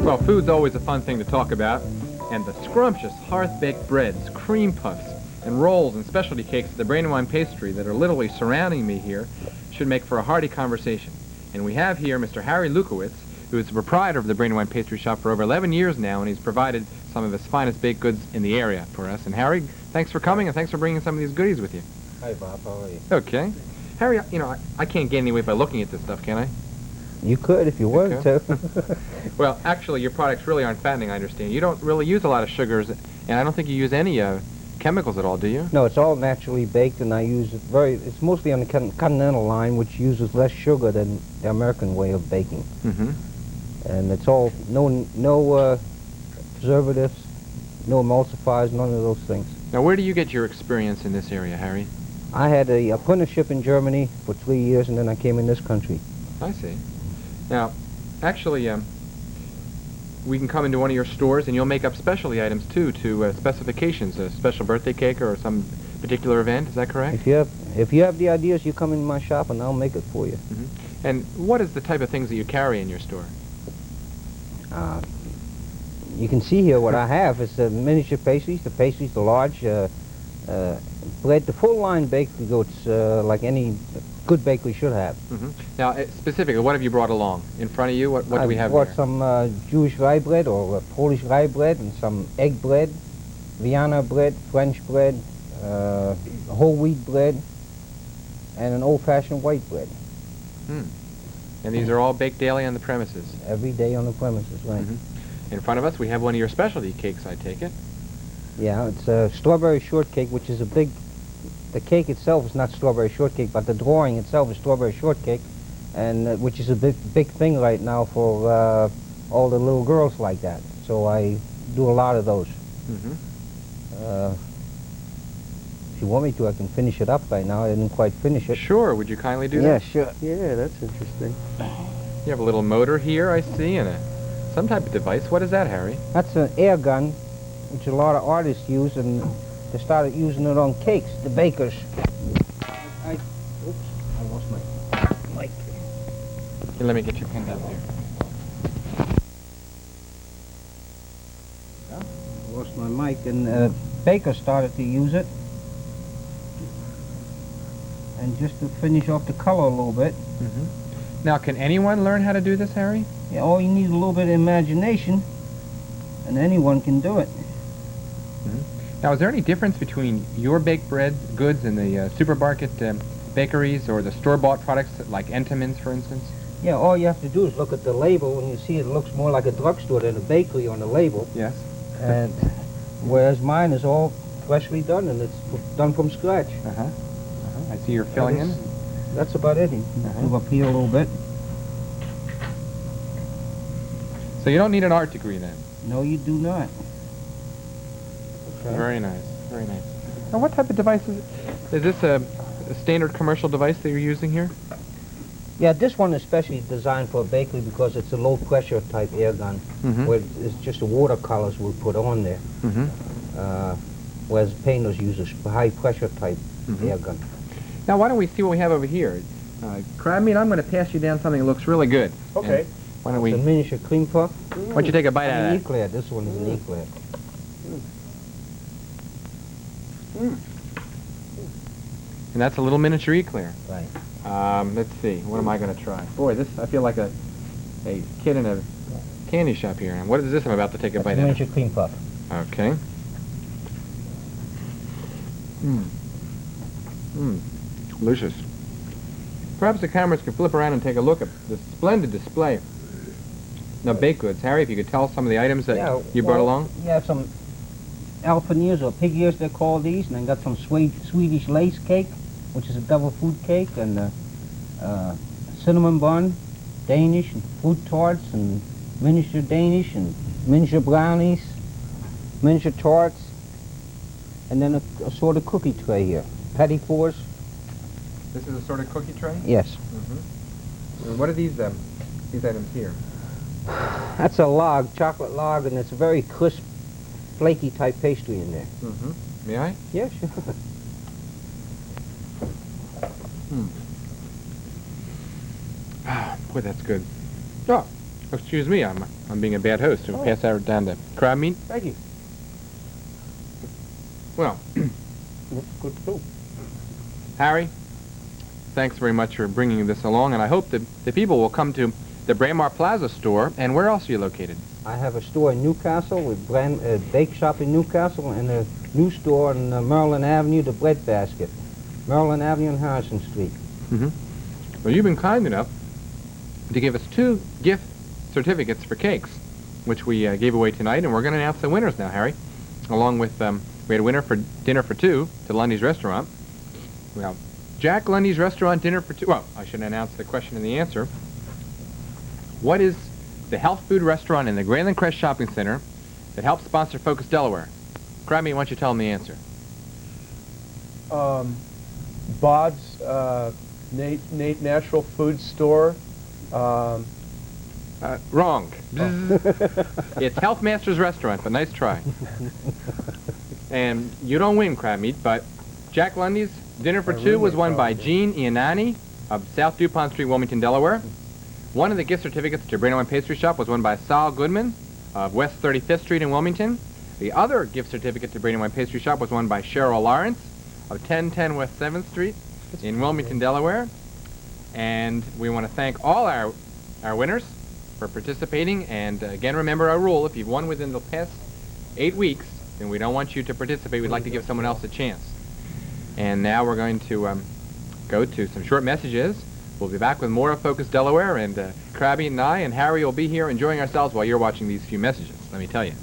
Well, food's always a fun thing to talk about, and the scrumptious hearth-baked breads, cream puffs, and rolls and specialty cakes at the Brandywine Pastry that are literally surrounding me here should make for a hearty conversation. And we have here Mr. Harry Lewkowitz, who is the proprietor of the Brandywine Pastry Shop for over 11 years now, and he's provided some of his finest baked goods in the area for us. And Harry, thanks for coming, and thanks for bringing some of these goodies with you. Hi, Bob. How are you? Okay. Harry, you know, I can't gain any weight by looking at this stuff, can I? You could if you wanted to. Well, actually, your products really aren't fattening, I understand. You don't really use a lot of sugars, and I don't think you use any chemicals at all, do you? No, it's all naturally baked, and I use it it's mostly on the continental line, which uses less sugar than the American way of baking. Mm-hmm. And it's all, no preservatives, no emulsifiers, none of those things. Now, where do you get your experience in this area, Harry? I had a apprenticeship in Germany for 3 years, and then I came in this country. I see. Now, actually, we can come into one of your stores and you'll make up specialty items too, to specifications, a special birthday cake or some particular event. Is that correct? If you have the ideas, you come in my shop and I'll make it for you. Mm-hmm. And what is the type of things that you carry in your store? You can see here what I have. It's the miniature pastries, the large bread, the full line baked goods like any good bakery should have. Mm-hmm. Now, specifically, what have you brought along? In front of you, what do we have here? I here? brought some Jewish rye bread or Polish rye bread and some egg bread, Vienna bread, French bread, whole wheat bread, and an old-fashioned white bread. Hmm. And these are all baked daily on the premises? Every day on the premises, right. Mm-hmm. In front of us, we have one of your specialty cakes, I take it. Yeah, it's a strawberry shortcake, which is the cake itself is not strawberry shortcake, but the drawing itself is strawberry shortcake, and which is a big thing right now for all the little girls like that. So I do a lot of those. Mm-hmm. If you want me to, I can finish it up right now. I didn't quite finish it. Sure. Would you kindly do that? Yeah, sure. Yeah, that's interesting. You have a little motor here, I see, and some type of device. What is that, Harry? That's an air gun, which a lot of artists use, and they started using it on cakes, the bakers. Oops, I lost my mic. Here, let me get your pen down there. I lost my mic, and bakers started to use it. And just to finish off the color a little bit. Mm-hmm. Now, can anyone learn how to do this, Harry? Yeah, all you need is a little bit of imagination, and anyone can do it. Mm-hmm. Now, is there any difference between your baked bread goods and the supermarket bakeries or the store-bought products like Entenmann's, for instance? Yeah, all you have to do is look at the label, and you see it looks more like a drugstore than a bakery on the label. Yes. And whereas mine is all freshly done, and it's done from scratch. Uh-huh. I see you're filling in. That's about it. Move up here a little bit. So you don't need an art degree then? No, you do not. Okay. Very nice, very nice. Now, what type of device is it? Is this a standard commercial device that you're using here? Yeah, this one is specially designed for a bakery because it's a low-pressure type air gun, where it's just the watercolors we put on there. Whereas painters use a high-pressure type air gun. Now, why don't we see what we have over here? Crab meat, I'm going to pass you down something that looks really good. Okay. And why don't we... It's a miniature cream puff. Why don't you take a bite out of that? Eclair. This one is an eclair. And that's a little miniature eclair. Right. Let's see. What am I going to try? Boy, this, I feel like a kid in a candy shop here. And what is this I'm about to take a bite out of? Miniature cream puff. Okay. Delicious. Perhaps the cameras can flip around and take a look at the splendid display. Now, baked goods. Harry, if you could tell us some of the items that you brought along. Yeah, some elephant ears or pig ears, they're called these, and then got some Swedish lace cake, which is a double fruit cake, and cinnamon bun, Danish, and fruit tarts, and miniature Danish, and miniature brownies, miniature tarts, and then a assorted cookie tray here. Petit fours. This is a sort of cookie tray? Yes. And what are these items here? That's a log, chocolate log, and it's a very crisp, flaky type pastry in there. May I? Yeah, sure. Boy, that's good. Oh, Excuse me, I'm being a bad host. We'll pass that down to crab meat. Thank you. Well, Looks good too. Harry, thanks very much for bringing this along, and I hope that the people will come to the Braemar Plaza store. And where else are you located? I have a store in Newcastle, with bake shop in Newcastle, and a new store on Maryland Avenue, the Bread Basket. Maryland Avenue and Harrison Street. Well, you've been kind enough to give us 2 gift certificates for cakes, which we gave away tonight, and we're going to announce the winners now, Harry. Along with, we had a winner for dinner for 2 to Lundy's Restaurant. Well, Jack Lundy's Restaurant dinner for 2. Well, I should announce the question and the answer. What is the health food restaurant in the Grayland Crest Shopping Center that helps sponsor Focus Delaware? Crabby, why don't you tell them the answer? Bob's Nate Natural Food Store. Wrong. It's Health Master's Restaurant, but nice try. And you don't win, crab meat, but Jack Lundy's dinner for 2 was won by Gene Iannani of South DuPont Street, Wilmington, Delaware. One of the gift certificates to Brandywine Pastry Shop was won by Sal Goodman of West 35th Street in Wilmington. The other gift certificate to Brandywine Pastry Shop was won by Cheryl Lawrence of 1010 West 7th Street in Wilmington, Delaware. And we want to thank all our winners for participating. And again, remember our rule: if you've won within the past 8 weeks, then we don't want you to participate. We'd like to give someone else a chance. And now we're going to go to some short messages. We'll be back with more of Focus Delaware, and Krabby and I and Harry will be here enjoying ourselves while you're watching these few messages, let me tell you.